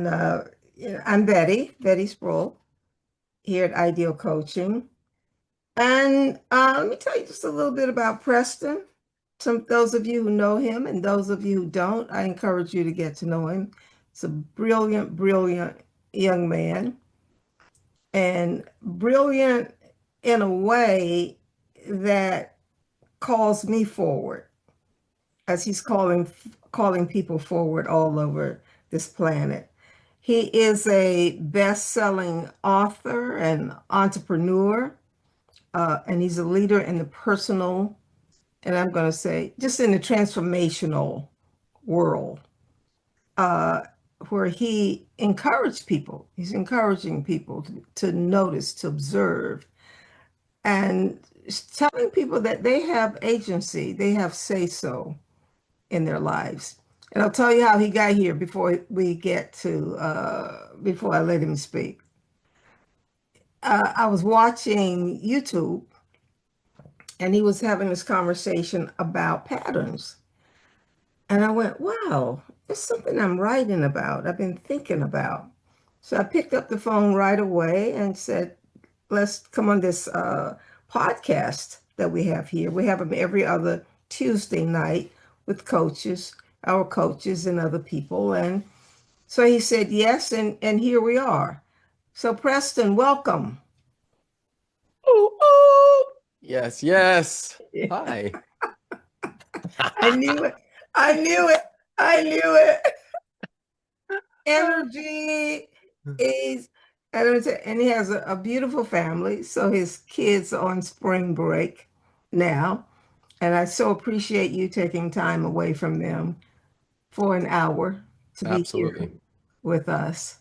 Uh, I'm Betty Sproul here at Ideal Coaching. And let me tell you just a little bit about Preston. Those of you who know him and those of you who don't, I encourage you to get to know him. He's a brilliant, brilliant young man, and brilliant in a way that calls me forward as he's calling people forward all over this planet. He is a best-selling author and entrepreneur, and he's a leader in the personal, and I'm going to say just in the transformational world, uh, where he encouraged people. He's encouraging people to notice, to observe, and telling people that they have agency, they have say-so in their lives. And I'll tell you how he got here before I let him speak. I was watching YouTube and he was having this conversation about patterns. And I went, wow, it's something I'm writing about, I've been thinking about. So I picked up the phone right away and said, let's come on this podcast that we have here. We have them every other Tuesday night with our coaches and other people. And so he said yes, and here we are. So Preston, welcome. Oh, oh, yes, yes. Hi. I knew it. I knew it. I knew it. Energy is, and he has a beautiful family. So his kids are on spring break now. And I so appreciate you taking time away from them for an hour to be here Absolutely. with us.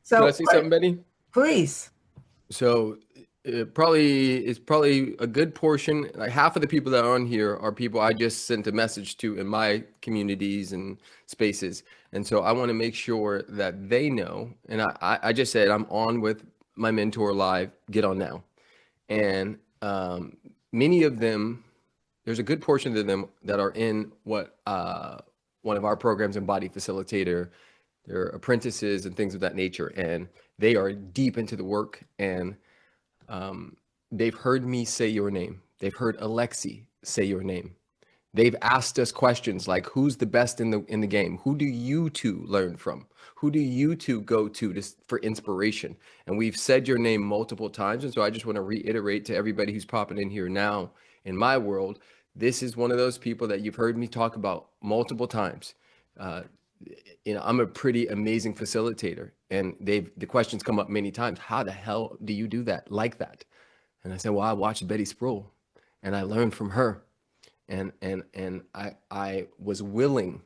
Can I So, say something, Betty? please. So it's probably a good portion. Like half of the people that are on here are people I just sent a message to in my communities and spaces, and so I want to make sure that they know. And I just said I'm on with my mentor live. Get on now, and many of them, there's a good portion of them that are in what one of our programs, Embody Facilitator. They're apprentices and things of that nature, and they are deep into the work, and they've heard me say your name. They've heard Alexi say your name. They've asked us questions like, "Who's the best in the game? Who do you two learn from? Who do you two go to for inspiration?" And we've said your name multiple times, and so I just want to reiterate to everybody who's popping in here now. In my world, this is one of those people that you've heard me talk about multiple times. Uh, I'm a pretty amazing facilitator, and the questions come up many times. How the hell do you do that like that? And I said, well, I watched Betty Sproul, and I learned from her, and I was willing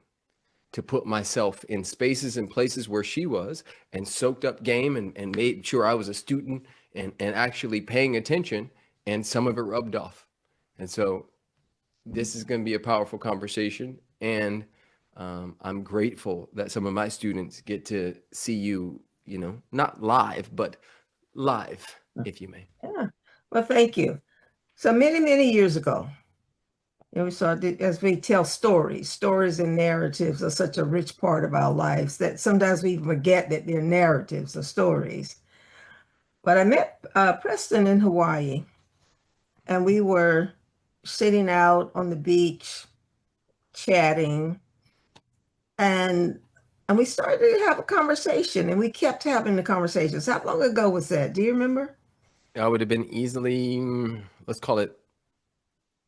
to put myself in spaces and places where she was, and soaked up game, and made sure I was a student, and actually paying attention, and some of it rubbed off. And so this is going to be a powerful conversation, and I'm grateful that some of my students get to see you, not live, but live, if you may. Yeah. Well, thank you. So many, many years ago, as we tell stories and narratives are such a rich part of our lives that sometimes we forget that they're narratives or stories. But I met Preston in Hawaii, and we were sitting out on the beach chatting, and we started to have a conversation, and we kept having the conversations. How long ago was that? Do you remember? I would have been easily, let's call it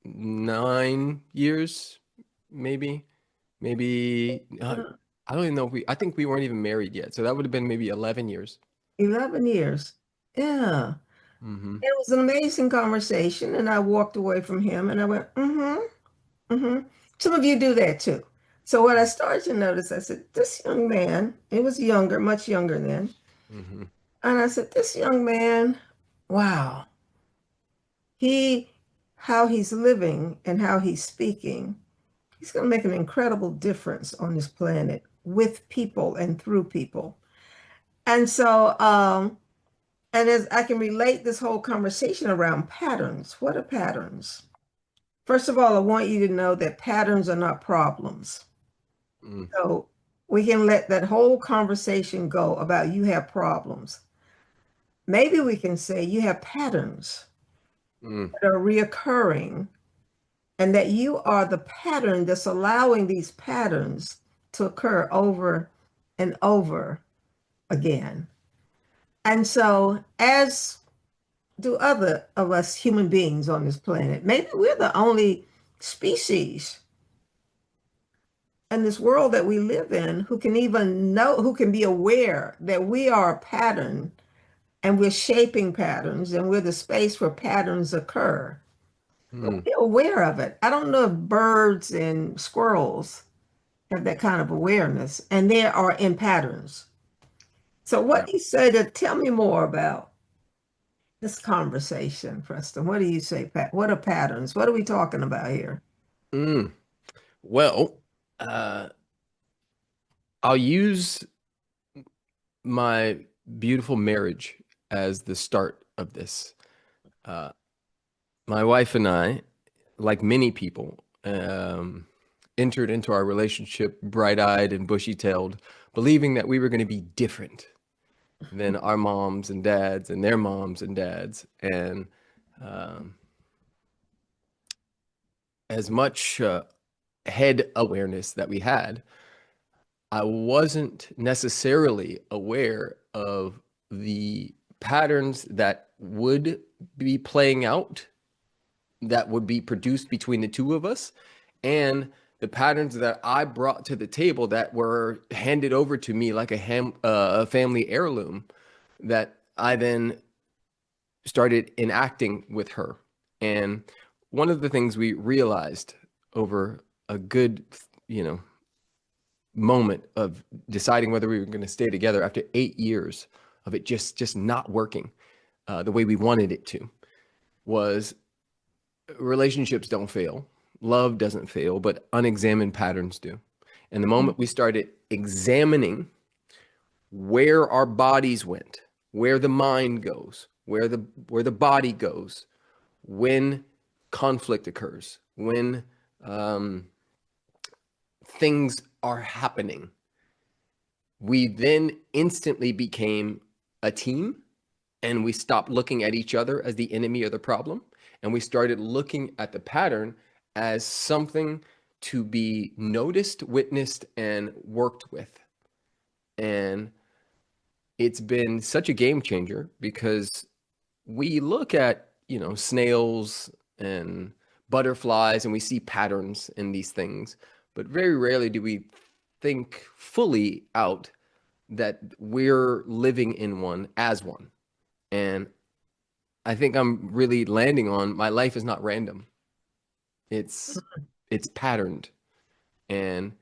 9 years, maybe, maybe. I don't even know if I think we weren't even married yet. So that would have been maybe 11 years. 11 years. Yeah. Hmm. It was an amazing conversation, and I walked away from him and I went, mm-hmm. Some of you do that too. So what I started to notice, I said, this young man, he was younger, much younger then. Hmm. And I said, this young man, wow, he, how he's living and how he's speaking, he's going to make an incredible difference on this planet with people and through people. And so, and as I can relate this whole conversation around patterns, what are patterns? First of all, I want you to know that patterns are not problems. Mm. So we can let that whole conversation go about you have problems. Maybe we can say you have patterns Mm, that are reoccurring and that you are the pattern that's allowing these patterns to occur over and over again. And so, as do other of us human beings on this planet, maybe we're the only species in this world that we live in who can even know, who can be aware that we are a pattern and we're shaping patterns and we're the space where patterns occur. mm, Be aware of it. I don't know if birds and squirrels have that kind of awareness, and they are in patterns. So, what yeah. do you say to tell me more about this conversation, Preston? What do you say, Pat? What are patterns? What are we talking about here? Mm. Well, uh, I'll use my beautiful marriage as the start of this. Uh, my wife and I, like many people, entered into our relationship bright-eyed and bushy-tailed, believing that we were going to be different than our moms and dads and their moms and dads. And um, as much head awareness that we had, I wasn't necessarily aware of the patterns that would be playing out, that would be produced between the two of us, and the patterns that I brought to the table that were handed over to me like a family heirloom that I then started enacting with her. And one of the things we realized over a good, you know, moment of deciding whether we were going to stay together after 8 years of it just not working the way we wanted it to was relationships don't fail, love doesn't fail, but unexamined patterns do. And the moment we started examining where our bodies went, where the mind goes, where the body goes, when conflict occurs, when um, things are happening, we then instantly became a team, and we stopped looking at each other as the enemy or the problem. And we started looking at the pattern as something to be noticed, witnessed, and worked with. And it's been such a game changer because we look at, snails and butterflies and we see patterns in these things, but very rarely do we think fully out that we're living in one as one. And I think I'm really landing on my life is not random. It's it's patterned. And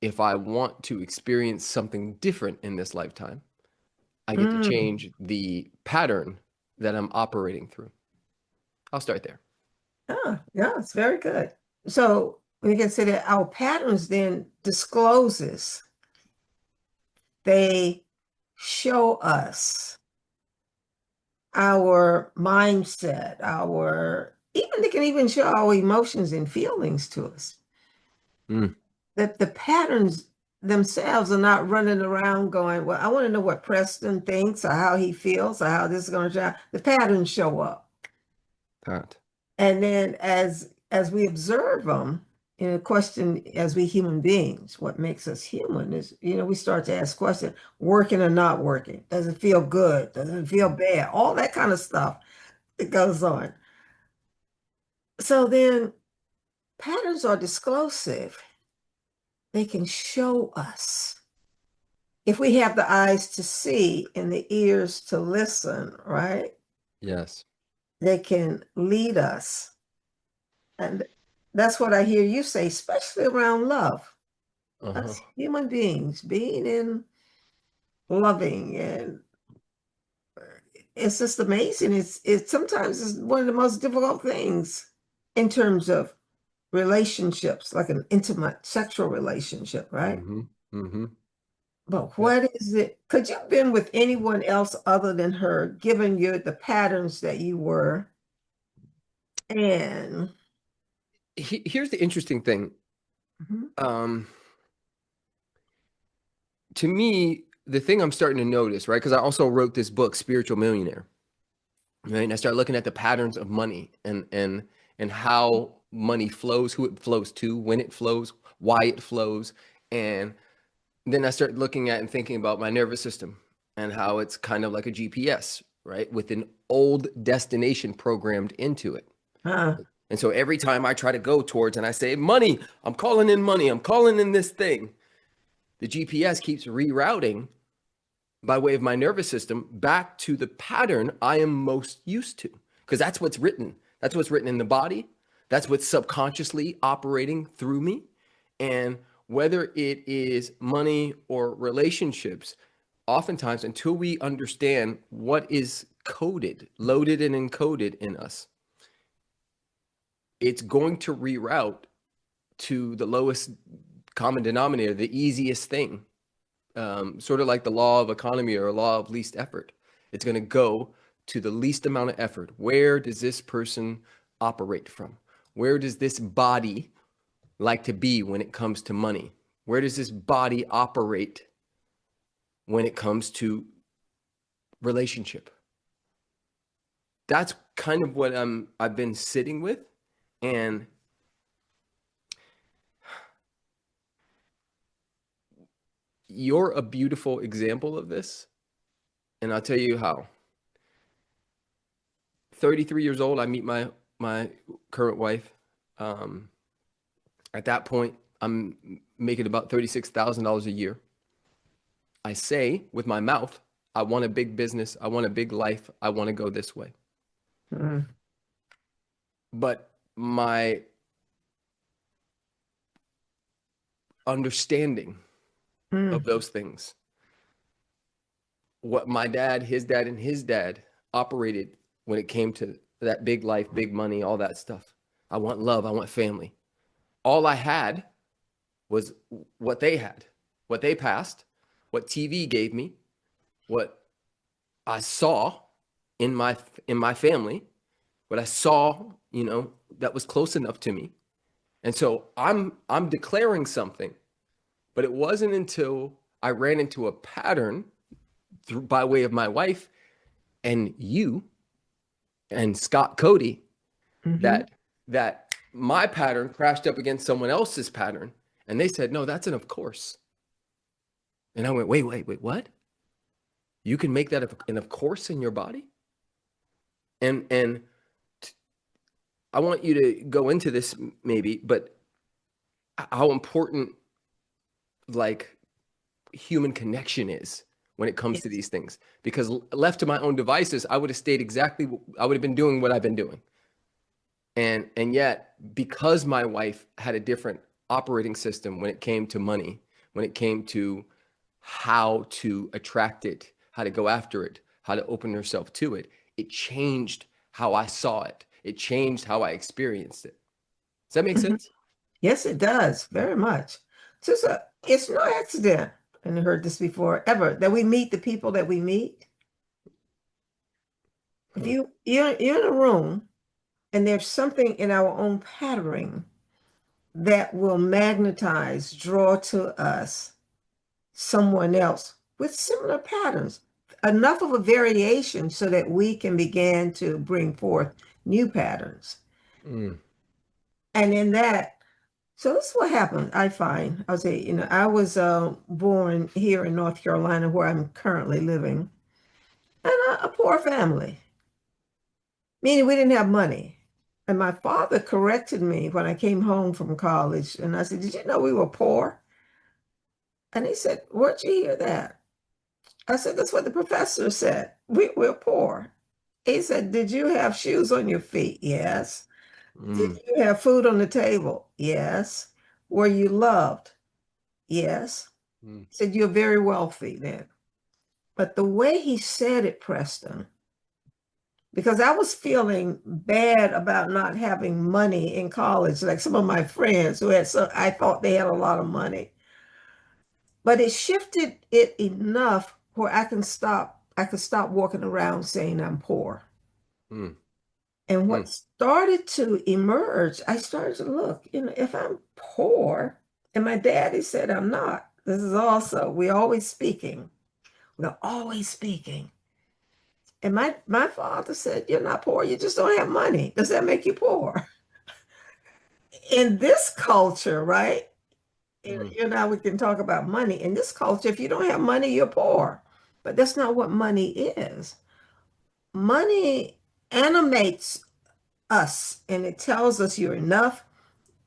if I want to experience something different in this lifetime, I get to Mm. change the pattern that I'm operating through. I'll start there. Yeah, it's very good. So we can say that our patterns then discloses, they show us our mindset, our even they can even show our emotions and feelings to us. Mm, That the patterns themselves are not running around going, well, I want to know what Preston thinks or how he feels or how this is going to turn out. The patterns show up. that. And then as we observe them, question as we human beings, what makes us human is, we start to ask questions, working or not working? Does it feel good? Does it feel bad? All that kind of stuff that goes on. So then patterns are disclosive. They can show us. If we have the eyes to see and the ears to listen, right? Yes. They can lead us. And that's what I hear you say, especially around love. Uh-huh. Us human beings being in loving, and it's just amazing. It's sometimes it's one of the most difficult things in terms of relationships, like an intimate sexual relationship, right? Mm-hmm. Mm-hmm. But Yeah. what is it? Could you have been with anyone else other than her, given you the patterns that you were? And Here's the interesting thing. Mhm. Um, to me, the thing I'm starting to notice, right? Because I also wrote this book, Spiritual Millionaire, right? And I start looking at the patterns of money and how money flows, who it flows to, when it flows, why it flows, and then I start looking at and thinking about my nervous system and how it's kind of like a GPS, right? With an old destination programmed into it. Huh. And so every time I try to go towards and I say, money, I'm calling in money, I'm calling in this thing, the GPS keeps rerouting by way of my nervous system back to the pattern I am most used to. Because that's what's written. That's what's written in the body. That's what's subconsciously operating through me. And whether it is money or relationships, oftentimes until we understand what is coded, loaded and encoded in us, it's going to reroute to the lowest common denominator, the easiest thing, sort of like the law of economy or law of least effort. It's going to go to the least amount of effort. Where does this person operate from? Where does this body like to be when it comes to money? Where does this body operate when it comes to relationship? That's kind of what I've been sitting with. And you're a beautiful example of this. And I'll tell you how. 33 years old, I meet my current wife. Um, at that point, I'm making about $36,000 a year. I say with my mouth, I want a big business. I want a big life. I want to go this way. Mm, But my understanding of mm, those things, what my dad, and his dad operated when it came to that big life, big money, all that stuff. I want love. I want family. All I had was what they had, what they passed, what TV gave me, what I saw in my family, what I saw, that was close enough to me. And so I'm declaring something, but it wasn't until I ran into a pattern by way of my wife and you and Scott Cody mm-hmm. that my pattern crashed up against someone else's pattern, and they said, "No, that's an of course." And I went, "Wait, what? You can make that an of course in your body?" And I want you to go into this maybe, but how important like human connection is when it comes to Yes. these things. Because left to my own devices, I would have stayed exactly, I would have been doing what I've been doing. And yet, because my wife had a different operating system when it came to money, when it came to how to attract it, how to go after it, how to open herself to it, it changed how I saw it. It changed how I experienced it. Does that make Mhm. sense? Yes, it does, very much. It's no accident, and I heard this before, ever, that we meet the people that we meet. If Hmm. you're in a room and there's something in our own patterning that will magnetize, draw to us someone else with similar patterns, enough of a variation so that we can begin to bring forth new patterns. Mm, And in that, so this is what happened, I find. I'll say, I was born here in North Carolina, where I'm currently living, in a poor family, meaning we didn't have money. And my father corrected me when I came home from college, and I said, "Did you know we were poor?" And he said, "Where'd you hear that?" I said, "That's what the professor said. We're poor." He said, "Did you have shoes on your feet?" Yes. "Did mm, you have food on the table?" Yes. "Were you loved?" Yes. mm, He said, "You're very wealthy then." But the way he said it, Preston, because I was feeling bad about not having money in college, like some of my friends who had, so I thought they had a lot of money. But it shifted it enough where I could stop walking around saying I'm poor. mm, And what mm, started to emerge, I started to look, if I'm poor, and my daddy said I'm not. This is also, we're always speaking. We're always speaking. And my father said, "You're not poor, you just don't have money. Does that make you poor?" In this culture, right? Mm, You know, we can talk about money. In this culture, if you don't have money, you're poor. But that's not what money is. Money animates us and it tells us you're enough,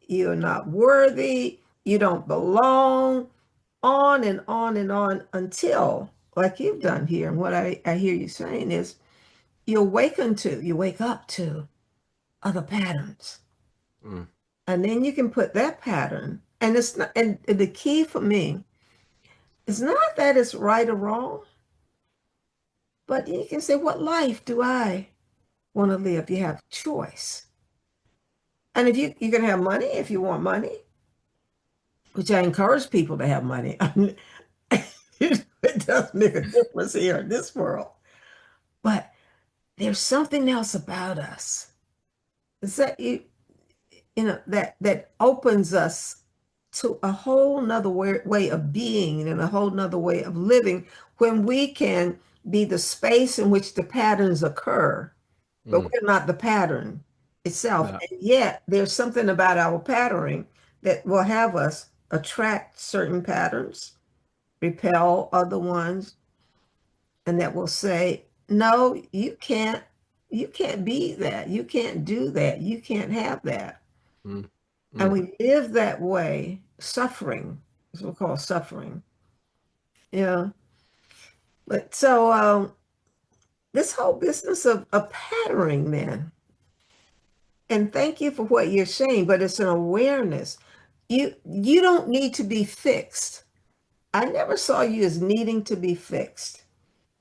you're not worthy, you don't belong, on and on and on until, like you've done here, and what I hear you saying is you wake up to other patterns. mm, And then you can put that pattern, and it's not, and the key for me is not that it's right or wrong, but you can say, what life do I want to live? You have choice. And if you can have money if you want money, which I encourage people to have money. I mean, it does make a difference here in this world. But there's something else about us. It's that you know that opens us to a whole nother way of being and a whole nother way of living when we can be the space in which the patterns occur, but mm. we're not the pattern itself. Yeah. And yet there's something about our patterning that will have us attract certain patterns, repel other ones, and that will say, no, you can't be that. You can't do that. You can't have that. Mm, And mm. we live that way, suffering, is what we call suffering. Yeah. But so this whole business of patterning then, and thank you for what you're saying, but it's an awareness. You don't need to be fixed. I never saw you as needing to be fixed.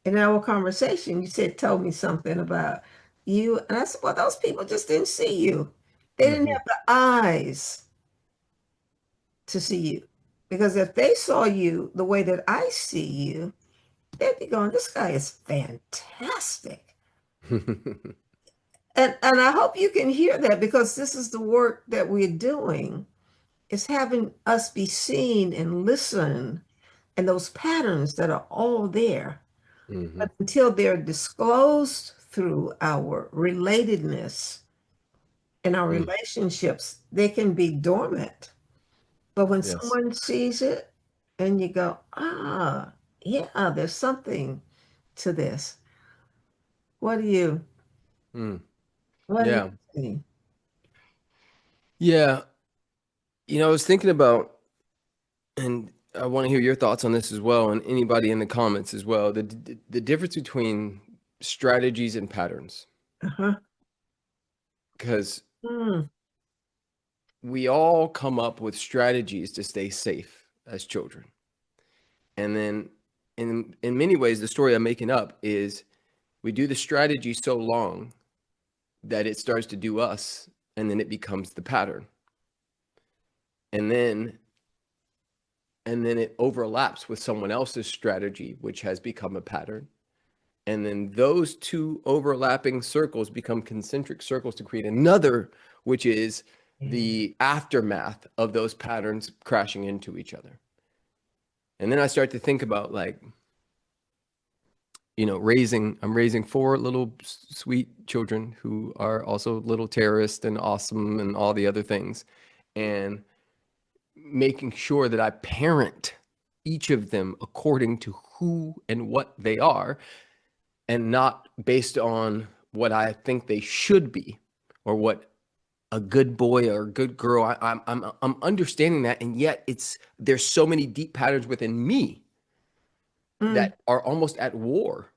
In our conversation, you said, told me something about you. And I said, well, those people just didn't see you. They didn't Mhm. have the eyes to see you. Because if they saw you the way that I see you, they'd be going, this guy is fantastic. And I hope you can hear that because this is the work that we're doing, is having us be seen and listen and those patterns that are all there. Mhm. But until they're disclosed through our relatedness and our Mm. relationships, they can be dormant. But when Yes. someone sees it and you go, ah, yeah, there's something to this. What do you, Mm. what do you Yeah. see? Yeah. I was thinking about, and I want to hear your thoughts on this as well, and anybody in the comments as well. The difference between strategies and patterns, Uh-huh. because Mm, we all come up with strategies to stay safe as children, and then in many ways, the story I'm making up is we do the strategy so long that it starts to do us, and then it becomes the pattern, and then it overlaps with someone else's strategy, which has become a pattern. And then those two overlapping circles become concentric circles to create another, which is yeah. the aftermath of those patterns crashing into each other. And then I start to think about, like, I'm raising four little sweet children who are also little terrorists and awesome and all the other things. And making sure that I parent each of them according to who and what they are, and not based on what I think they should be or what a good boy or a good girl. I'm understanding that, and yet there's so many deep patterns within me Mm, that are almost at war.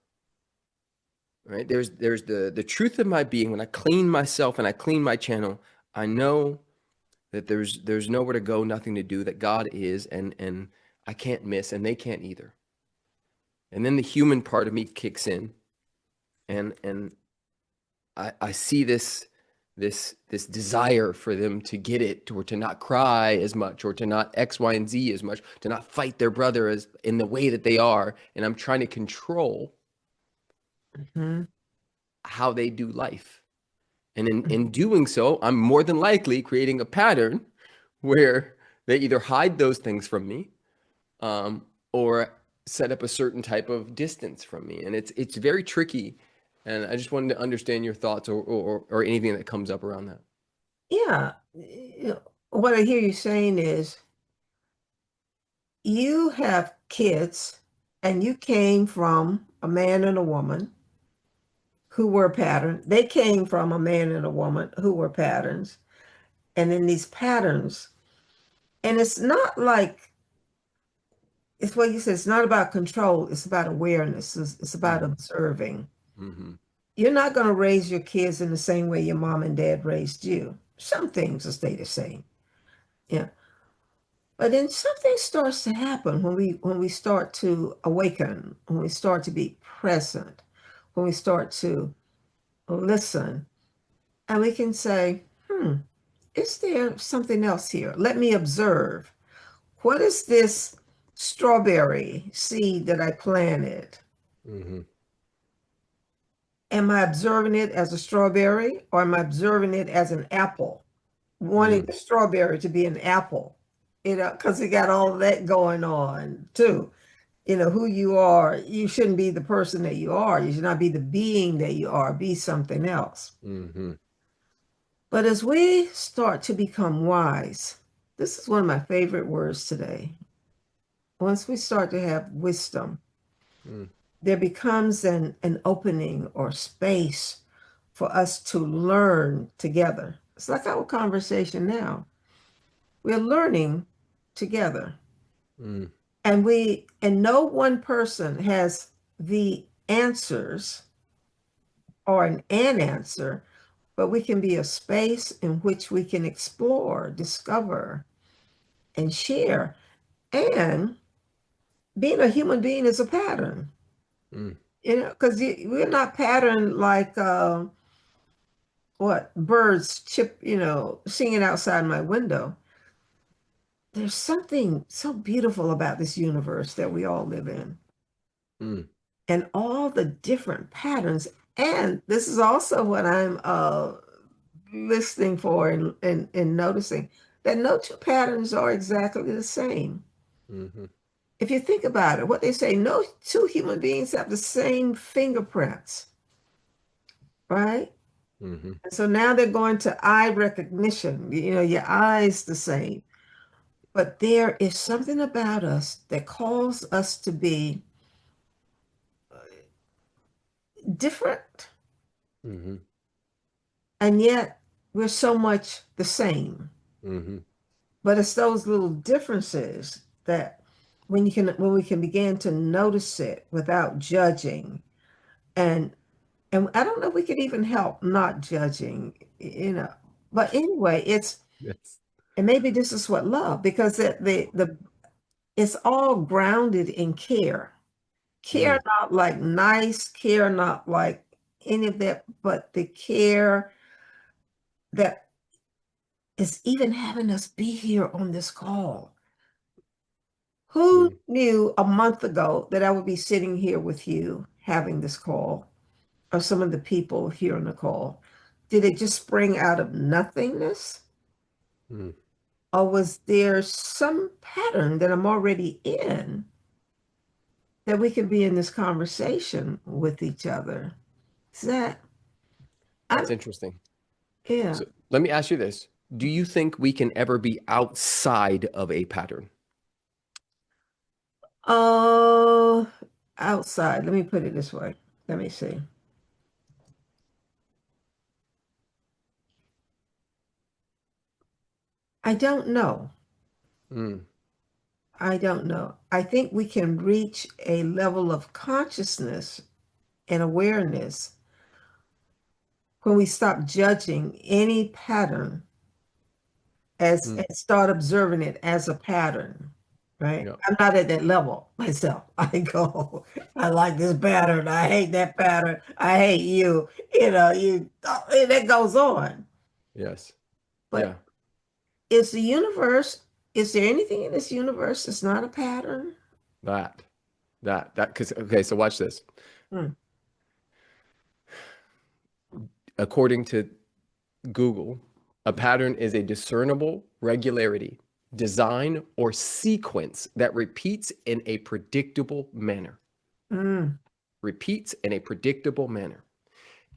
Right? There's the truth of my being. When I clean myself and I clean my channel, I know that there's nowhere to go, nothing to do, that God is, and I can't miss, and they can't either. And then the human part of me kicks in, and I see this desire for them to get it, or to not cry as much, or to not X, Y, and Z as much, to not fight their brother as in the way that they are, and I'm trying to control mhm, how they do life. And in doing so, I'm more than likely creating a pattern where they either hide those things from me, or set up a certain type of distance from me. And it's very tricky. And I just wanted to understand your thoughts or anything that comes up around that. Yeah. What I hear you saying is you have kids and you came from a man and a woman who were patterned. They came from a man and a woman who were patterns. And then these patterns, and it's not like it's what you said, it's not about control, it's about awareness, it's about Mm-hmm. observing. Mm-hmm. You're not going to raise your kids in the same way your mom and dad raised you. Some things will stay the same. Yeah. But then something starts to happen when we start to awaken, when we start to be present, when we start to listen, and we can say, is there something else here? Let me observe. What is this strawberry seed that I planted? Mm-hmm. Am I observing it as a strawberry or am I observing it as an apple? Wanting Mm, the strawberry to be an apple, because it got all of that going on too. Who you are, you shouldn't be the person that you are. You should not be the being that you are, be something else. mm-hmm. But as we start to become wise, this is one of my favorite words today. Once we start to have wisdom, Mm, there becomes an opening or space for us to learn together. It's like our conversation now. We're learning together. mm, And no one person has the answers or an answer, but we can be a space in which we can explore, discover, and share. And being a human being is a pattern, mm. because we're not patterned like what birds chip, singing outside my window. There's something so beautiful about this universe that we all live in, Mm. and all the different patterns. And this is also what I'm listening for and noticing that no two patterns are exactly the same. Mm-hmm. If you think about it, what they say, no two human beings have the same fingerprints, right? Mm-hmm. And so now they're going to eye recognition, your eyes the same. But there is something about us that calls us to be different, Mm-hmm. and yet we're so much the same. Mm-hmm. But it's those little differences that when we can begin to notice it without judging, and and I don't know if we could even help not judging, but anyway, Yes. and maybe this is what love, because it's all grounded in care. Care Mm, not like nice, care not like any of that, but the care that is even having us be here on this call. Who mm, knew a month ago that I would be sitting here with you having this call, or some of the people here on the call? Did it just spring out of nothingness? mm. Or was there some pattern that I'm already in that we could be in this conversation with each other? Is that, That's I'm, interesting. yeah. So let me ask you this. Do you think we can ever be outside of a pattern? Oh, outside. Let me put it this way. Let me see. I don't know. Mm, I don't know. I think we can reach a level of consciousness and awareness when we stop judging any pattern and mm. start observing it as a pattern, right? Yeah. I'm not at that level myself. I go, I like this pattern. I hate that pattern. I hate you. That goes on. Yes. Yeah. But is the universe, is there anything in this universe that's not a pattern? That. Because, okay, so watch this. Hmm. According to Google, a pattern is a discernible regularity design, or sequence that repeats in a predictable manner. Mm. Repeats in a predictable manner.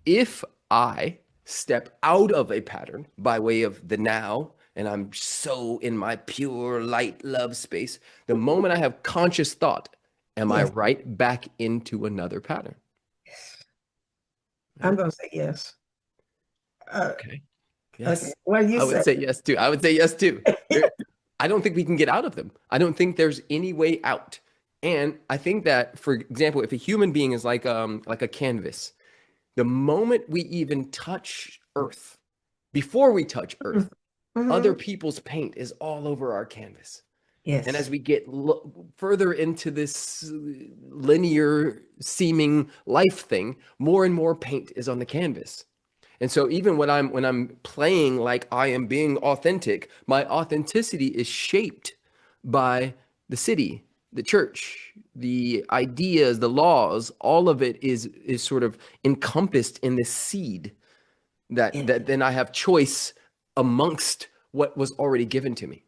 If I step out of a pattern by way of the now, and I'm so in my pure light love space, the moment I have conscious thought, am I Yes. right back into another pattern? I'm Right? going to say yes. Uh, Okay. okay. Yes. What do you I would say? say yes too. I would say yes too. I don't think we can get out of them. I don't think there's any way out. And I think that, for example, if a human being is like a canvas, the moment we even touch Earth, before we touch Earth, other Mhm. people's paint is all over our canvas. And as Yes. we get further into this linear seeming life thing, more and more paint is on the canvas. And so even when I'm playing like I am being authentic, my authenticity is shaped by the city, the church, the ideas, the laws, all of it is sort of encompassed in this seed that Yeah, that then I have choice amongst what was already given to me.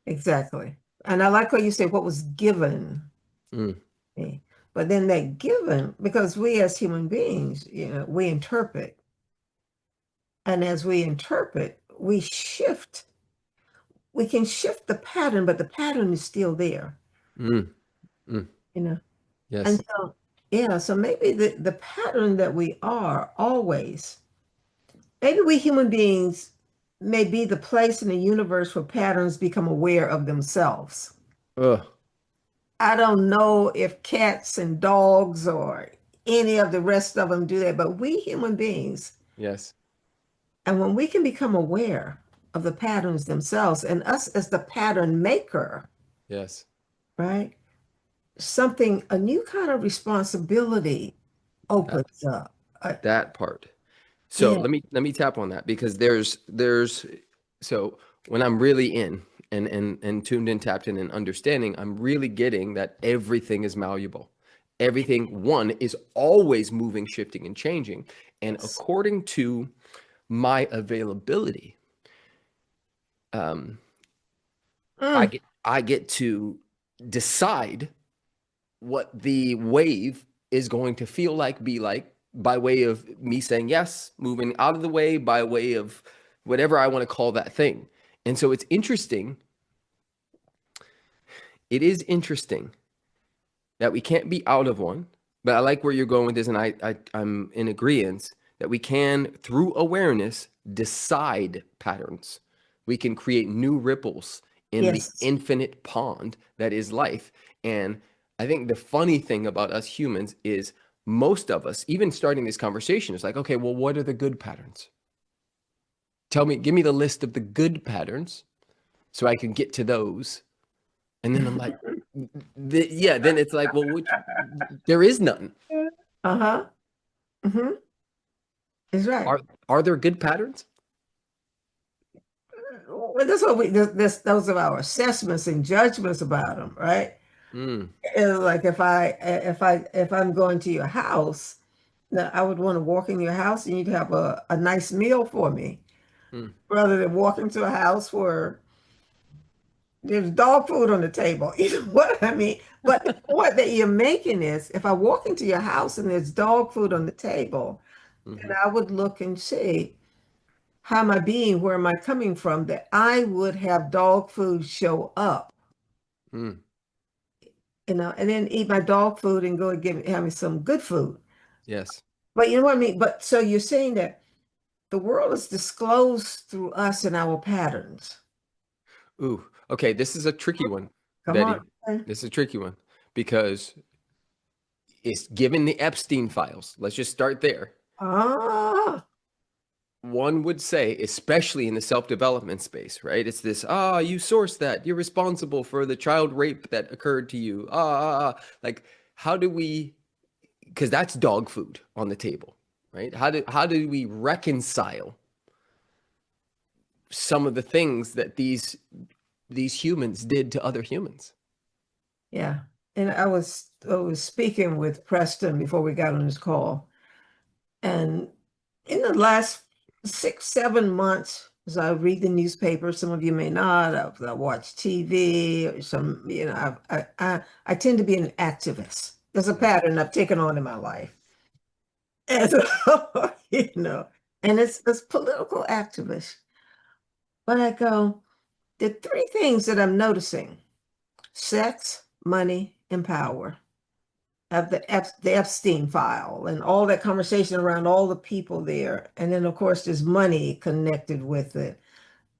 exactly. And I like what you say, what was given Mm, me. But then that given, because we as human beings, we interpret. And as we interpret, we shift. We can shift the pattern, but the pattern is still there, mm, mm. you know. And Yes. so, yeah, so maybe the pattern that we are always, maybe we human beings may be the place in the universe where patterns become aware of themselves. Ugh. I don't know if cats and dogs or any of the rest of them do that, but we human beings, Yes. and when we can become aware of the patterns themselves and us as the pattern maker, Yes. right? Something, a new kind of responsibility That opens up. that part. So Yeah, let me tap on that because there's so when I'm really in and tuned in, tapped in, and understanding, I'm really getting that everything is malleable. Everything, one, is always moving, shifting, and changing. And according to my availability, um, I mm, get to decide what the wave is going to feel like, be like, by way of me saying yes, moving out of the way, by way of whatever I want to call that thing. And so it's interesting. It is interesting that we can't be out of one, but I like where you're going with this, and I'm in agreement that we can, through awareness, decide patterns. We can create new ripples in the yes. infinite pond that is life. And I think the funny thing about us humans is most of us, even starting this conversation, is like, okay, well, what are the good patterns? Tell me, give me the list of the good patterns so I can get to those. And then I'm like, yeah, then it's like, well, there is none. Uh-huh. Hmm. That's right. Are there good patterns? Well, that's what those are our assessments and judgments about them, right? Mm, It's like if I'm going to your house, now I would want to walk in your house and you'd have a nice meal for me, mm, rather than walk into a house where there's dog food on the table. You know what I mean? But the point that you're making is if I walk into your house and there's dog food on the table, then hmm I would look and see how am I being, where am I coming from, that I would have dog food show up, mm, and then eat my dog food and go and have me some good food. yes. But you know what I mean? But so you're saying that the world is disclosed through us and our patterns. Ooh, okay. This is a tricky one, Come on. Betty. This is a tricky one because it's given the Epstein files. Let's just start there. Ah, One would say, especially in the self-development space, right? It's this, you sourced that. You're responsible for the child rape that occurred to you. Like, how do we, because that's dog food on the table, right? How do we reconcile some of the things that these humans did to other humans? yeah. And I was speaking with Preston before we got on this call. And in the last 6, 7 months, So I read the newspaper. Some of you may not. I watch TV or some, I tend to be an activist. There's a Mm, pattern I've taken on in my life. And so, and it's political activist. But I go, the three things that I'm noticing: sex, money, and power. Of the Epstein file and all that conversation around all the people there. And then, of course, there's money connected with it.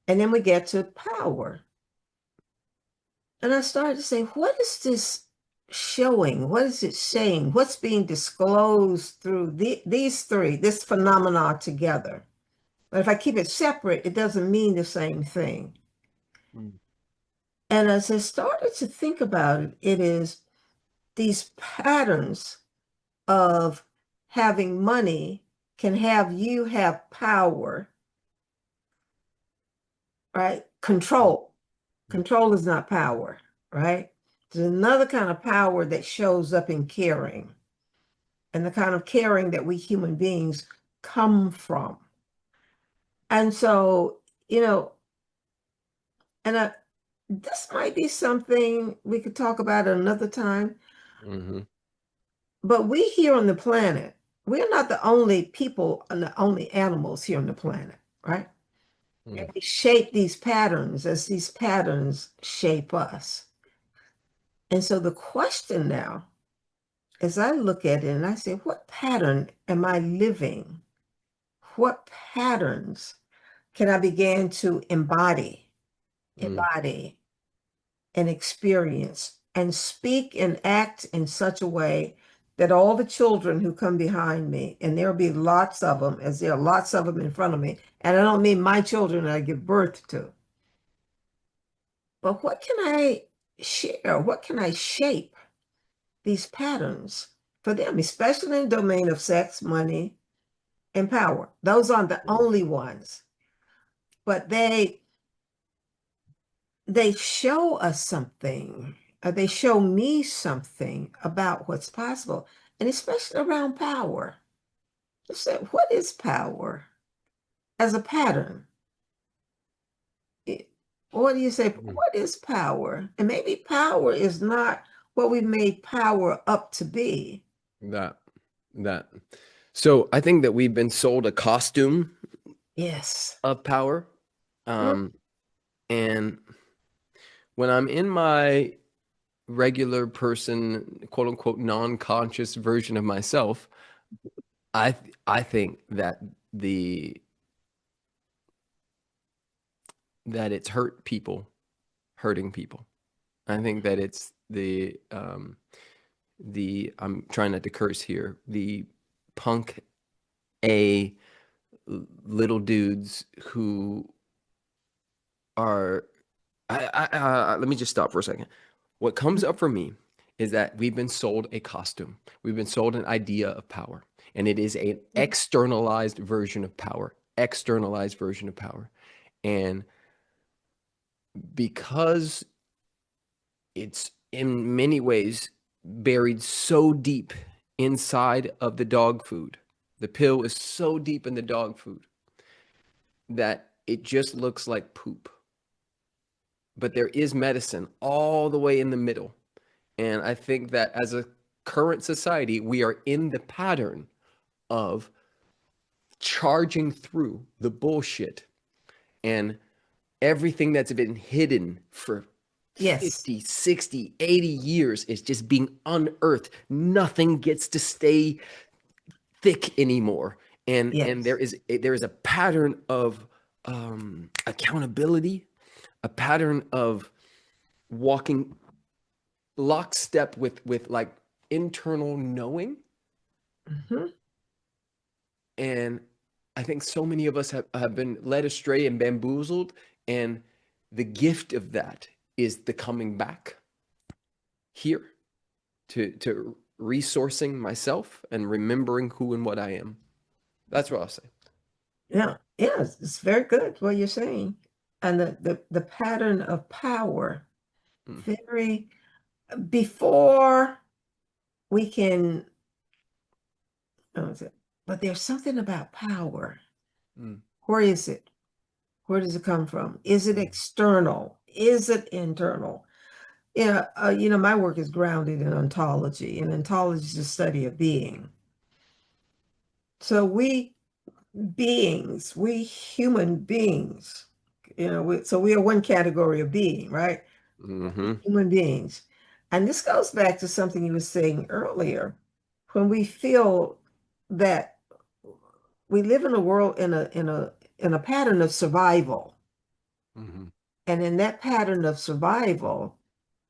And then we get to power. And I started to say, what is this showing? What is it saying? What's being disclosed through these three, this phenomena together? But if I keep it separate, it doesn't mean the same thing. mm, And as I started to think about it, it is these patterns of having money can have you have power, right? mm, Control. Control is not power, right? There's another kind of power that shows up in caring and the kind of caring that we human beings come from. And so, you know, and this might be something we could talk about another time, mhm, but we here on the planet, we're not the only people and the only animals here on the planet, right? And mm, we shape these patterns as these patterns shape us. And so the question now, as I look at it and I say, what pattern am I living? What patterns can I begin to mm, embody and experience and speak and act in such a way that all the children who come behind me, and there'll be lots of them, as there are lots of them in front of me, and I don't mean my children that I give birth to, but what can I share? What can I shape these patterns for them, especially in the domain of sex, money, and power? Those aren't the mm. only ones, but they show us something. They show me something about what's possible, and especially around power. Just say, what is power as a pattern? It- What do you say? Mm. What is power? And maybe power is not what we made power up to be. That that. So I think that we've been sold a costume Yes. of power, Mm, um, and when I'm in my regular person, quote unquote, non-conscious version of myself, I think that the that it's hurting people. I think that it's the I'm trying not to curse here, the punk A little dudes who are let me just stop for a second. What comes up for me is that we've been sold a costume. We've been sold an idea of power, and it is an mm, externalized version of power. Externalized version of power. And because it's in many ways buried so deep inside of the dog food, the pill is so deep in the dog food that it just looks like poop. But there is medicine all the way in the middle. And I think that as a current society, we are in the pattern of charging through the bullshit and everything that's been hidden for yes. 50, 60, 80 years is just being unearthed. Nothing gets to stay thick anymore. And Yes. there is a pattern of accountability, a pattern of walking lockstep with like internal knowing. Mhm. And I think so many of us have been led astray and bamboozled. And the gift of that is the coming back here to resourcing myself and remembering who and what I am. That's what I'll say. Yeah. Yes. It's very good what you're saying. And the pattern of power, Mm, very before we can, what was it? But there's something about power. mm, Where is it? Where does it come from? Is it external? Is it internal? Yeah, my work is grounded in ontology, and ontology is the study of being. So we beings, we human beings, so we are one category of being, right? Mm-hmm. Human beings. And this goes back to something you were saying earlier, when we feel that we live in a world in a pattern of survival. Mm-hmm. And in that pattern of survival,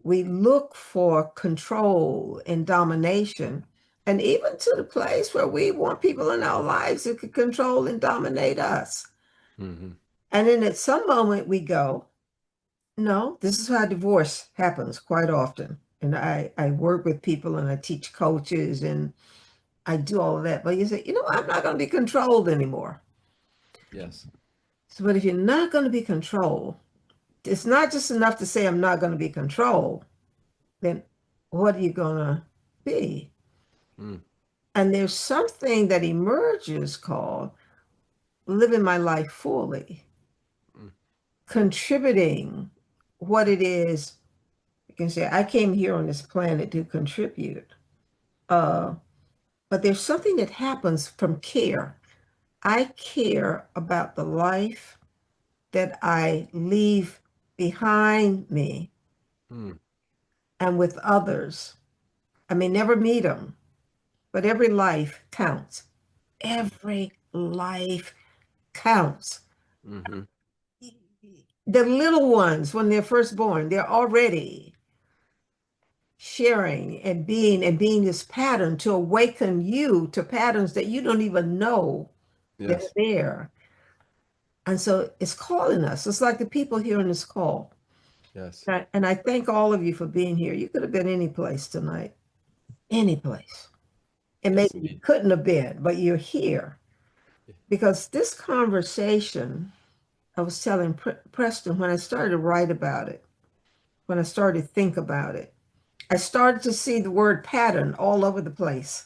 we look for control and domination, and even to the place where we want people in our lives who could control and dominate us. Mm-hmm. And then at some moment we go, no, this is how divorce happens quite often. And I work with people and I teach coaches and I do all of that. But you say, I'm not going to be controlled anymore. Yes. So, but if you're not going to be controlled, it's not just enough to say, I'm not going to be controlled. Then what are you going to be? Mm. And there's something that emerges called living my life fully, Mm. contributing what it is. You can say, I came here on this planet to contribute. Uh, but there's something that happens from care. I care about the life that I leave behind me Mm. and with others. I may never meet them, but every life counts. Every life counts. Mm-hmm. The little ones, when they're first born, they're already sharing and being this pattern to awaken you to patterns that you don't even know that are Yes. there. And so it's calling us. It's like the people here in this call. Yes. And I thank all of you for being here. You could have been any place tonight, any place. And maybe Yes, you indeed. couldn't have been, but you're here because this conversation, I was telling Preston when I started to write about it, when I started to think about it, I started to see the word pattern all over the place.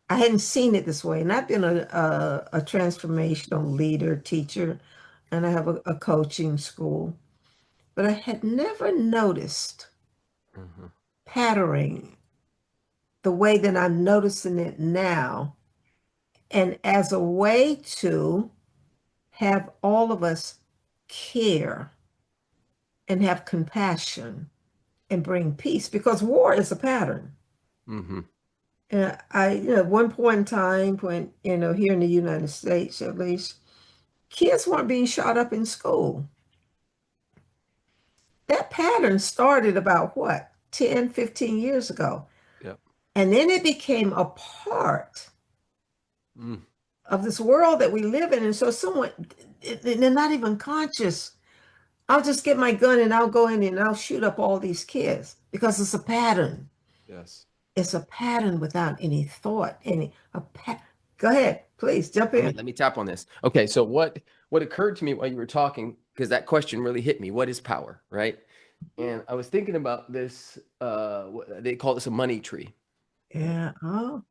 I hadn't seen it this way. And I've been a transformational leader, teacher, and I have a coaching school. But I had never noticed Mm-hmm. patterning the way that I'm noticing it now. And as a way to have all of us care and have compassion and bring peace, because war is a pattern. Mm-hmm. At one point in time, when, here in the United States at least, kids weren't being shot up in school. That pattern started about what, 10, 15 years ago. Yep. And then it became a part Mm. of this world that we live in. And so they're not even conscious. I'll just get my gun and I'll go in and I'll shoot up all these kids because it's a pattern. Yes. It's a pattern without any thought, go ahead, please jump Let me in. let me tap on this. Okay, so what occurred to me while you were talking, because that question really hit me. What is power, right? And I was thinking about this. They call this a money tree, right? Yeah. Oh.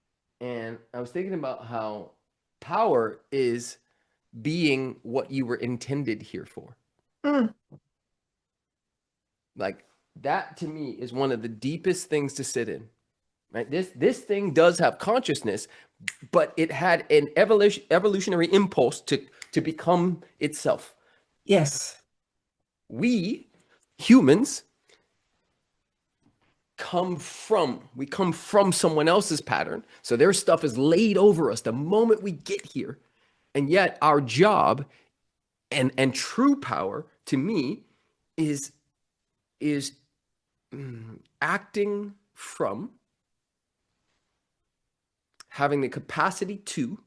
And I was thinking about how power is being what you were intended here for. Mm. Like that to me is one of the deepest things to sit in. Right? This thing does have consciousness, but it had an evolutionary impulse to become itself. Yes. We humans we come from someone else's pattern. So their stuff is laid over us the moment we get here. And yet our job and true power to me is is acting from having the capacity to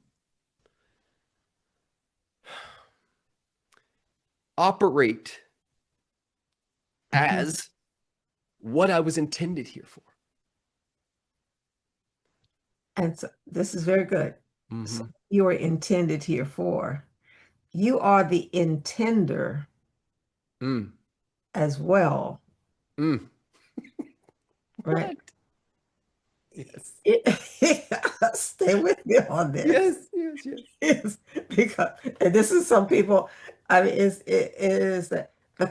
operate Mhm. as what I was intended here for. And so this is very good. So Mm-hmm. you are intended here for. You are the intender Mm. as well, Mm. right? What? Yes. Stay with me on this. Yes. Yes. Yes. Yes, because and this is some people. I mean, it is the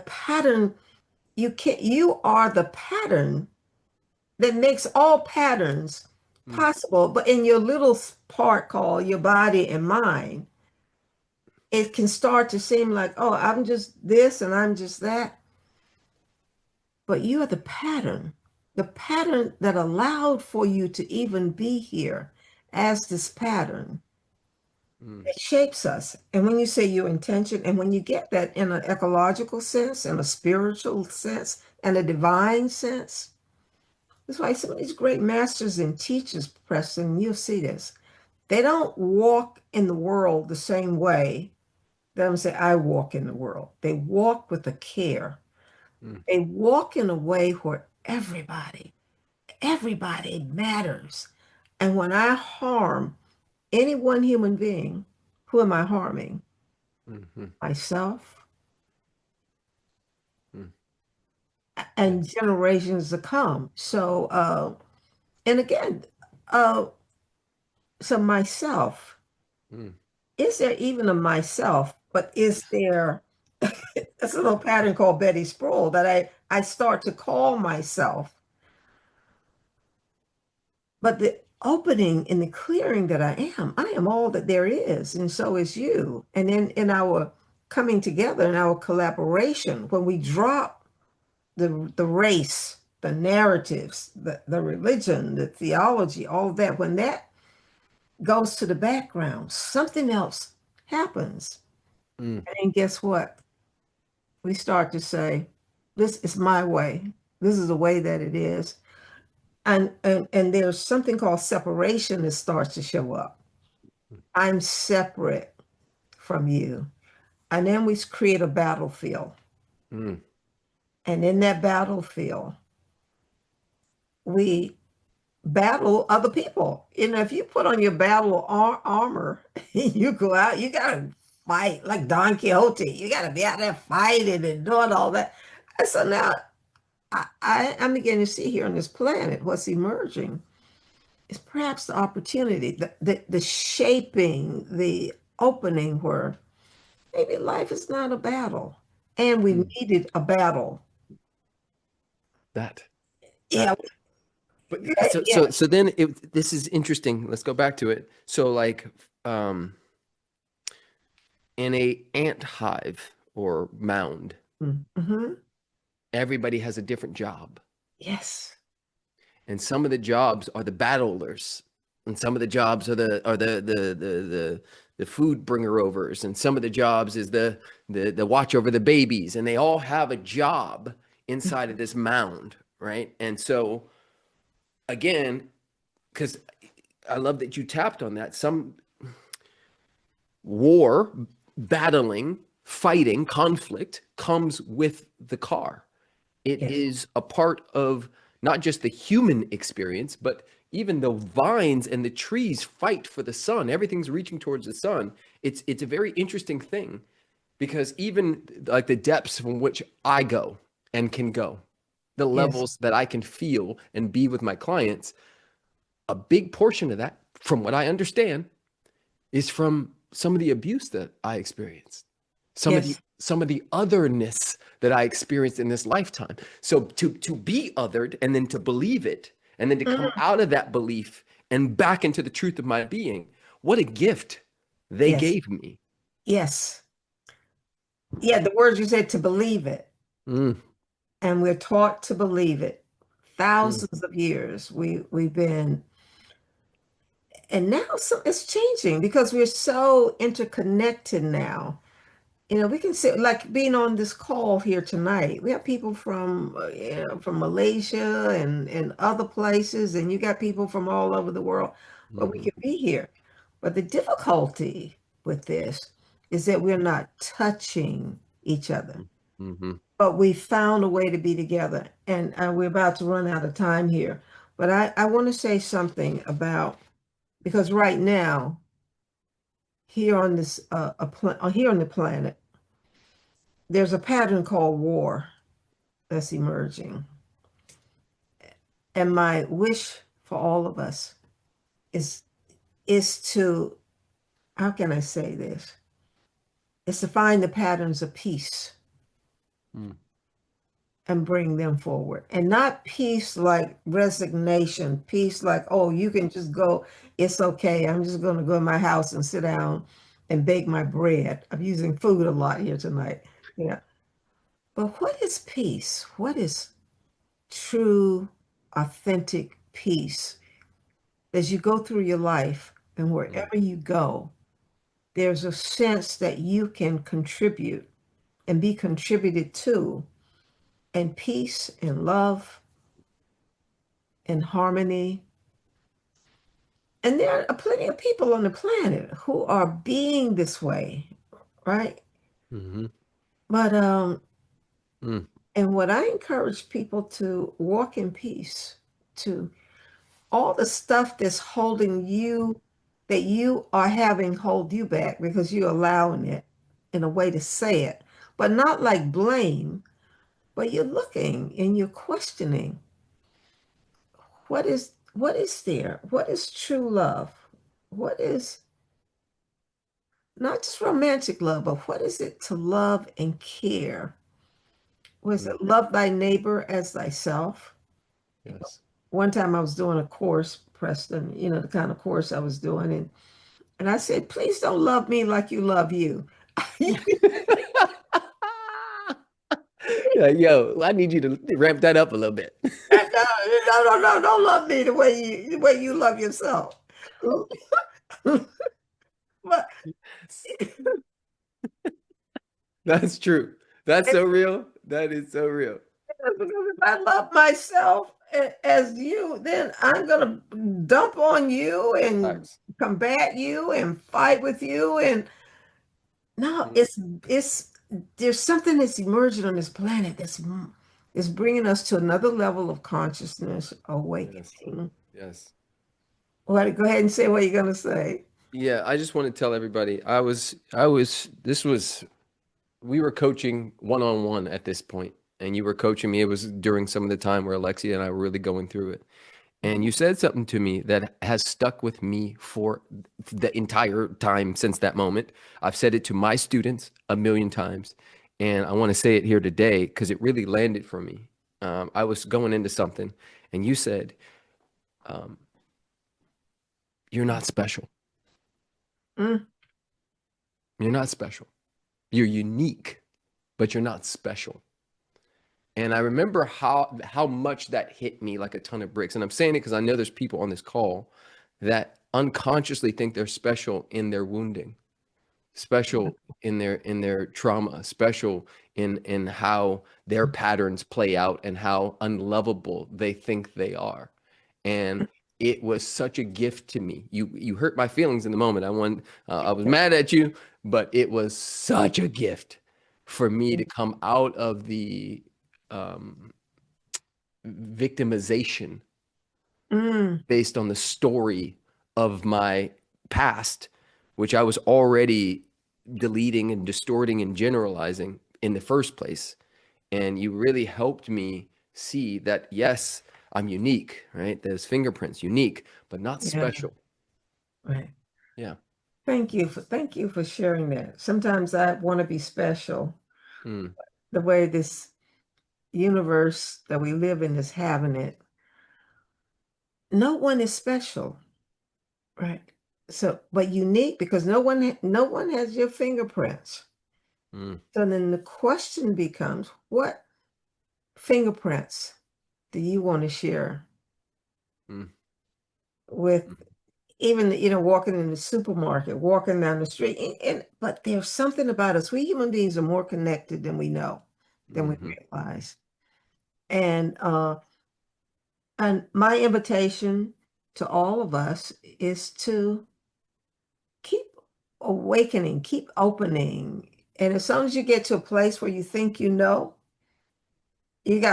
pattern. You are the pattern that makes all patterns Mm, possible. But in your little part called your body and mind, it can start to seem like, oh, I'm just this and I'm just that. But you are the pattern that allowed for you to even be here as this pattern. mm, It shapes us. And when you say your intention, and when you get that in an ecological sense, in a spiritual sense, and a divine sense, that's why some of these great masters and teachers, Preston, you'll see this. They don't walk in the world the same way that I'm saying I walk in the world. They walk with a care. mm, They walk in a way where everybody matters. And when I harm any one human being, who am I harming? mhm, Myself mm. and Yes. generations to come. So, and again, uh, so myself, Mm, is there even a myself? But is there, it's a little pattern called Betty Sproul that I start to call myself, but the opening and the clearing that I am all that there is, and so is you. And then in our coming together, in our collaboration, when we drop the race, the narratives, the religion, the theology, all of that, when that goes to the background, something else happens. mm, And guess what? We start to say, this is my way. This is the way that it is. And there's something called separation that starts to show up. I'm separate from you. And then we create a battlefield. mm, And in that battlefield, we battle other people. You know, if you put on your battle armor, you go out, you gotta fight like Don Quixote. You gotta be out there fighting and doing all that. And so now I'm beginning to see here on this planet what's emerging is perhaps the opportunity, the shaping, the opening where maybe life is not a battle. And we mm. needed a battle. That Yeah, that. But yeah. so then this is interesting. Let's go back to it. So like um in a ant hive or mound, Mm-hmm. everybody has a different job. Yes. And some of the jobs are the battlers, and some of the jobs are the food bringer overs, and some of the jobs is the watch over the babies, and they all have a job inside of this mound, right? And so again, because I love that you tapped on that. Some war, battling, fighting, conflict comes with the car. It Yes. is a part of not just the human experience, but even the vines and the trees fight for the sun. Everything's reaching towards the sun. It's a very interesting thing because even like the depths from which I go and can go, the Yes. levels that I can feel and be with my clients, a big portion of that, from what I understand, is from some of the abuse that I experienced, Yes. some of the otherness that I experienced in this lifetime. So to be othered and then to believe it and then to come Mhm. out of that belief and back into the truth of my being, what a gift they Yes. gave me. Yes. Yeah, the words you said to believe it. Mm, And we're taught to believe it. mm, Thousands of years we've been, and now it's changing because we're so interconnected now. You know, we can say like being on this call here tonight. We have people from from Malaysia and other places, and you got people from all over the world. But we mhm, can be here. But the difficulty with this is that we're not touching each other. mhm, But we found a way to be together, and we're about to run out of time here. But I want to say something about because right now here on this here on the planet there's a pattern called war that's emerging. And my wish for all of us is to, how can I say this? is to find the patterns of peace Mm. and bring them forward. And not peace like resignation, peace like, oh, you can just go, it's okay. I'm just going to go in my house and sit down and bake my bread. I'm using food a lot here tonight. Yeah. But what is peace? What is true, authentic peace? As you go through your life and Mm. wherever you go, there's a sense that you can contribute and be contributed to, and peace and love and harmony. And there are plenty of people on the planet who are being this way, right? Hmm. But Mm. and what I encourage people to walk in peace, to all the stuff that's holding you, that you are having hold you back because you're allowing it in a way to say it, but not like blame, but you're looking and you're questioning what is there? What is true love? What is not just romantic love, but what is it to love and care? Was Mm. it love thy neighbor as thyself? Yes. One time I was doing a course, Preston, the kind of course I was doing, and I said, please don't love me like you love you. Yeah, yo, I need you to ramp that up a little bit. No, no, no, no, don't love me the way you love yourself. But Yes. That's true. That's so real. That is so real. because if I love myself as you, then I'm gonna dump on you and Facts. combat you and fight with you. And no, Mm. it's there's something that's emerging on this planet that's is bringing us to another level of consciousness, Yes. awakening. Yes. Well, go ahead and say what you're gonna say. Yeah, I just want to tell everybody this was we were coaching one on one at this point, and you were coaching me. It was during some of the time where Alexia and I were really going through it. And you said something to me that has stuck with me for the entire time since that moment. I've said it to my students a million times, and I want to say it here today because it really landed for me. I was going into something, and you said, um, "You're not special. Mm, You're not special. You're unique, but you're not special." And I remember how much that hit me like a ton of bricks. And I'm saying it because I know there's people on this call that unconsciously think they're special in their wounding, special in their trauma, special in how their patterns play out and how unlovable they think they are. And it was such a gift to me. You hurt my feelings in the moment. I was mad at you, but it was such a gift for me to come out of the um, victimization mm, based on the story of my past, which I was already deleting and distorting and generalizing in the first place. And you really helped me see that, yes, I'm unique, right? Those fingerprints, unique, but not yeah, special. right. Yeah. Thank you for sharing that. Sometimes I want to be special. Mm. The way this universe that we live in is having it. No one is special, right? So, but unique because no one has your fingerprints. Mm. So then the question becomes, what fingerprints do you want to share Mm. with Mm. even walking in the supermarket, walking down the street, but there's something about us. We human beings are more connected than we know, than we Mhm. realize. And my invitation to all of us is to keep awakening, keep opening. And as soon as you get to a place where you think you got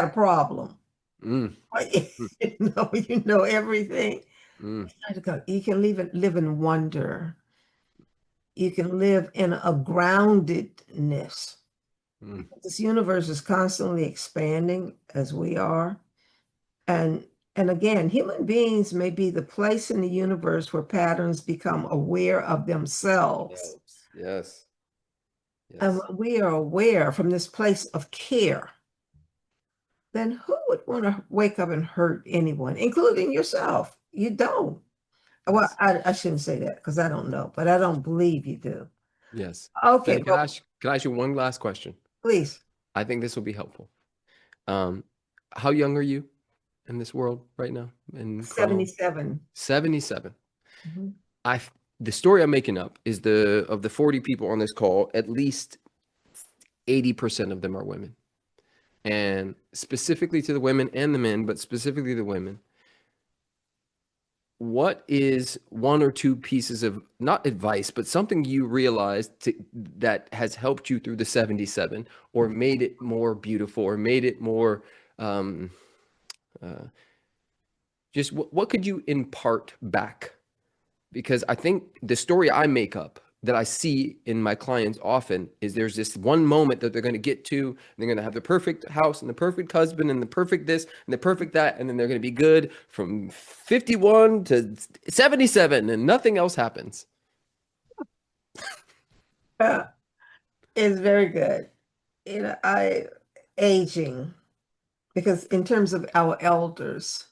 a problem. Mm. Mm. You know everything. Mm. You can live in wonder. You can live in a groundedness. Mm. This universe is constantly expanding as we are. And and again, human beings may be the place in the universe where patterns become aware of themselves. Yes. Yes. Yes. we are aware from this place of care, then who would want to wake up and hurt anyone, including yourself? You don't. Well, Yes. I shouldn't say that because I don't know, but I don't believe you do. Yes. Okay, Betty, well, can I ask you one last question? please, I think this will be helpful. Um, how young are you in this world right now in chronology? 77. 77. Mhm. I the story I'm making up is the of the 40 people on this call, at least 80% of them are women. And specifically to the women and the men, but specifically the women, what is one or two pieces of not advice, but something you realized that has helped you through the 77 or made it more beautiful or made it more um, uh, just what could you impart back? Because I think the story I make up that I see in my clients often is there's this one moment that they're going to get to, and they're going to have the perfect house and the perfect husband and the perfect this and the perfect that, and then they're going to be good from 51 to 77, and nothing else happens. Uh, it's very good. I aging because in terms of our elders,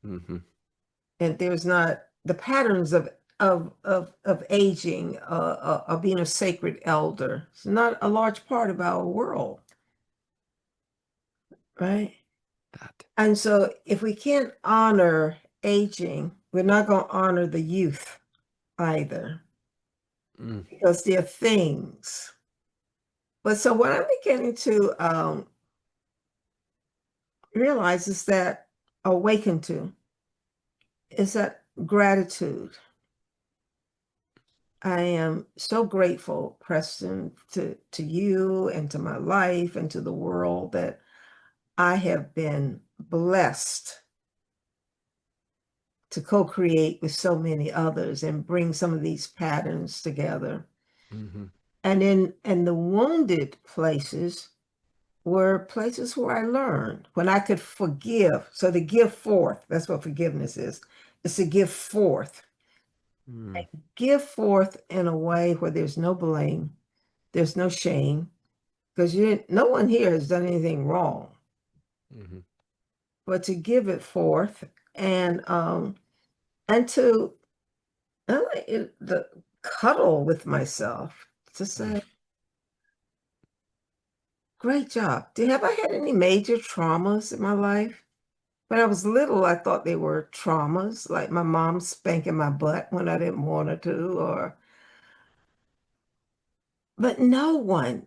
Mm-hmm. and there's not the patterns of aging, of being a sacred elder. It's not a large part of our world, right? That. And so if we can't honor aging, we're not going to honor the youth either, Mm, because they're things. But so what I'm beginning to realize is that awaken to is that gratitude. I am so grateful, Preston, to you and to my life and to the world that I have been blessed to co-create with so many others and bring some of these patterns together. mm-hmm. And in the wounded places were places where I learned when I could forgive. So to give forth, that's what forgiveness is. It's to give forth. Mm, Give forth in a way where there's no blame, there's no shame, because no one here has done anything wrong, mm-hmm. but to give it forth and to the cuddle with myself to Mm, say, great job. Have I had any major traumas in my life? When I was little, I thought they were traumas, like my mom spanking my butt when I didn't want her to, but no one,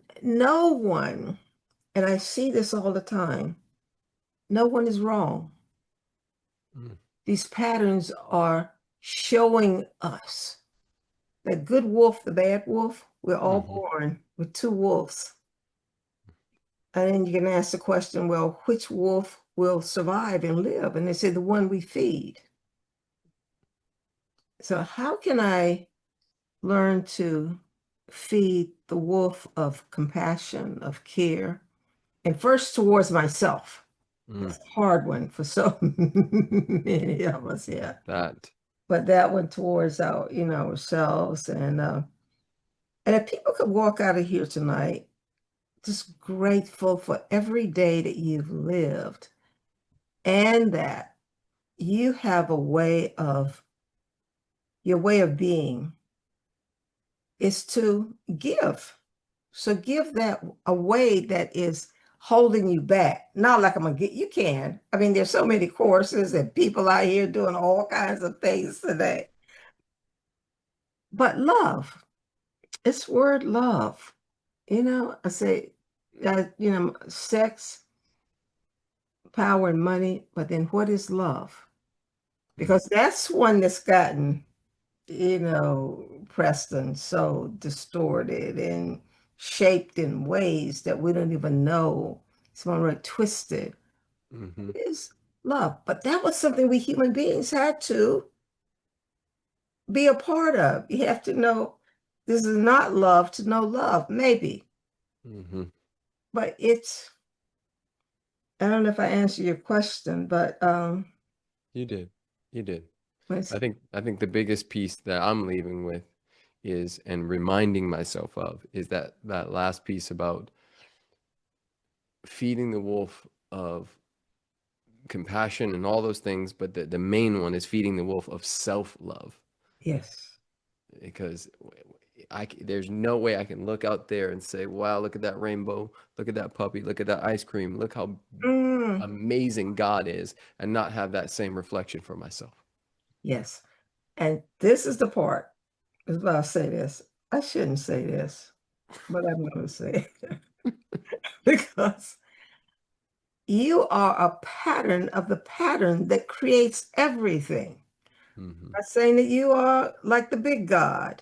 and I see this all the time, no one is wrong. mm, These patterns are showing us the good wolf, the bad wolf. We're all mm-hmm. born with two wolves. And then you can ask the question, well, which wolf will survive and live? And they say the one we feed. So how can I learn to feed the wolf of compassion, of care, and first towards myself? Mm, That's a hard one for so many of us, yeah. that. But that one towards ourselves, and if people could walk out of here tonight just grateful for every day that you've lived and that you have your way of being is to give. So give that a way that is holding you back. Not like I'm gonna get you can. I mean, there's so many courses and people out here doing all kinds of things today. But love, it's word love. I say, sex, power, and money, but then what is love? Mm, Because that's one that's gotten, Preston, so distorted and shaped in ways that we don't even know. It's more twisted. mm-hmm. It is love. But that was something we human beings had to be a part of. You have to know this is not love to know love, maybe. Mm-hmm. But I don't know if I answer your question, but You did. You did. it's, I think the biggest piece that I'm leaving with is, and reminding myself of, is that last piece about feeding the wolf of compassion and all those things, but the main one is feeding the wolf of self-love. Yes. Because there's no way I can look out there and say, wow, look at that rainbow, look at that puppy, look at that ice cream, look how Mm, amazing God is, and not have that same reflection for myself. yes. And this is the part, is why I say this. I shouldn't say this, but I'm going to say it because you are a pattern of the pattern that creates everything. Hmm. I'm not saying that you are like the big God,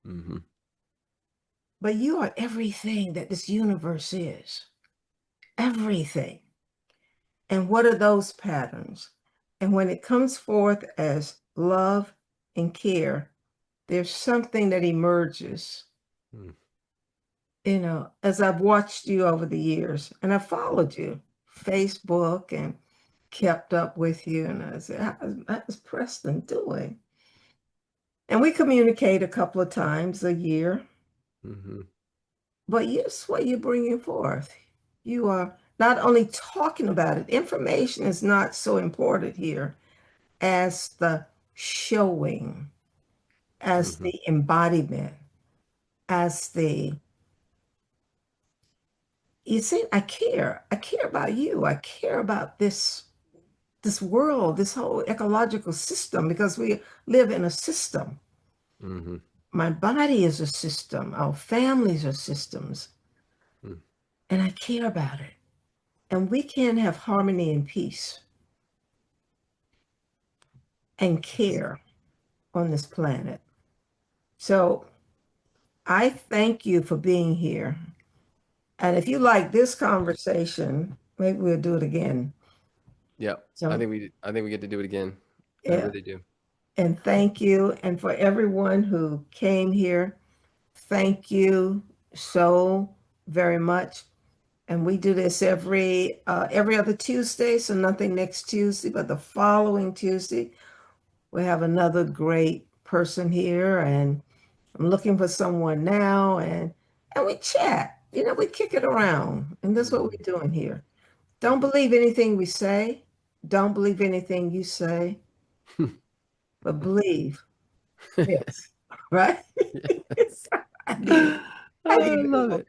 Hmm. but you are everything that this universe is. Everything. And what are those patterns? And when it comes forth as love and care, there's something that emerges, as I've watched you over the years and I followed you, Facebook, and kept up with you. And I said, how's Preston doing? And we communicate a couple of times a year, Hmm. but yes, what you're bringing forth. You are not only talking about it, information is not so important here as the showing, as Hmm. the embodiment, as the, you see, I care. I care about you. I care about this world, this whole ecological system, because we live in a system. Hmm. My body is a system. Our families are systems, and I care about it. And we can have harmony and peace and Yes. care on this planet. So I thank you for being here. And if you like this conversation, maybe we'll do it again. Yeah, So, I think we get to do it again. I yeah. really do. And thank you. And for everyone who came here, thank you so very much. And we do this every other Tuesday, so nothing next Tuesday, but the following Tuesday, we have another great person here, and I'm looking for someone now, and we chat. We kick it around, and that's what Mhm. we're doing here. Don't believe anything we say. Don't believe anything you say, but believe this, right? Yes. I needed, I I needed love to it.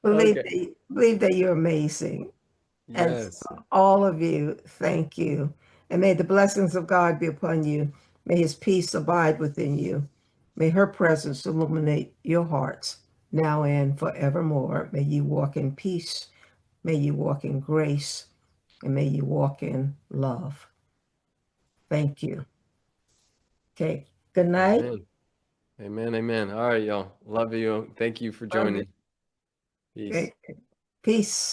believe Okay. that you're amazing. And so Yes. all of you, thank you. And may the blessings of God be upon you. May his peace abide within you. May her presence illuminate your hearts now and forevermore. May you walk in peace. May you walk in grace. And may you walk in love. Thank you. Okay. Good night. Amen. Amen. Amen. All right, y'all. Love you. Thank you for Love you. joining. Peace. Okay. Peace.